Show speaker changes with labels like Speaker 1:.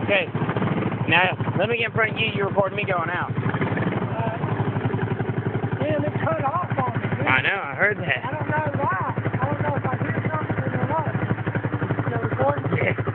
Speaker 1: Okay. Now, let me get in front of you. You record me going out.
Speaker 2: Yeah, it cut off on me.
Speaker 1: I know. I heard that.
Speaker 2: I don't know why. I don't know if I hear something or what. You know, recording?
Speaker 1: Yeah.